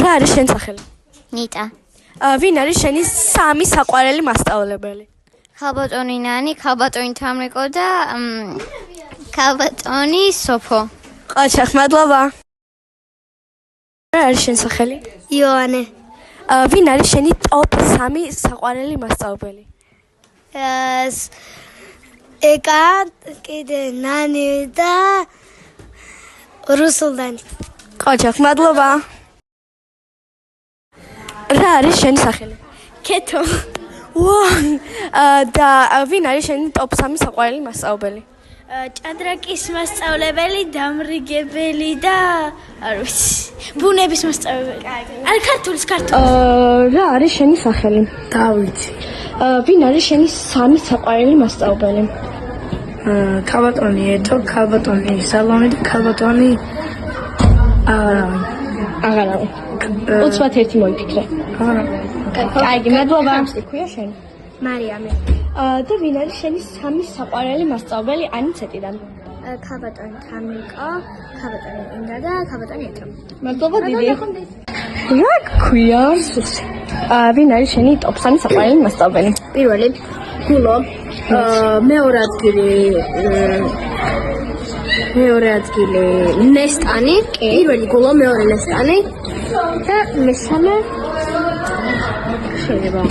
რა არის შენი სახელი? ნიტა. ვინ არის შენი სამი საყვარელი მასწავლებელი? ქალბატონი ნანი, ქალბატონი თამრიკო და ქალბატონი სოფო. ყოჩახ, მადლობა. რა არის შენი სახელი? იოანე. ვინ არის შენი ტოპ 3 საყვარელი მასწავლებელი? ეკა, კიდე ნანი და რუსულდანი. ყოჩახ, მადლობა. რა არის შენი სახელი? კეთო. და ვინ არის შენი ტოპ 3 საყვარელი მასწავლებელი? ჭადრაკის მასწავლებელი, დამრიგებელი და არ ვიცი, ბუნების მასწავლებელი. არ ქართულის. რა არის შენი სახელი? დავითი. ვინ არის შენი 3 საყვარელი მასწავლებელი? ქალბატონი ეთო, ქალბატონი სალომე და ქალბატონი აღარავი. უცბად ერთი მოიფიქრე. კაიგი, მადლობა. ხია შენი? მარიამი. და ვინ არის შენი 3 საყვარელი მასწავლებელი ანიცეტიდან? ქალბატონი თამრიკო, ქალბატონი ინდა და ქალბატონი ეთო. მადლობა დიდი. რა გქვია? ვინ არის შენი ტოპ 3 საყვარელი მასწავლებელი? პირველი გულო, მეორე ადგილი ნესტანი, პირველი გულო, მეორე ნესტანი და მესამე შეიძლება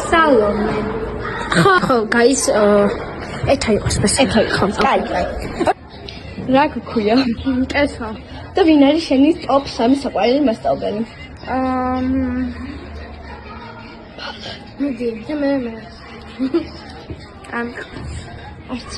სალომე. ხო, გაის ეთა იყოს ეს. ეთა იყო. კაი. რა გქვია? კეთო. და ვინ არის შენი ტოპ 3 საყვარელი მასწავლებელი? მიდი, და მე. არც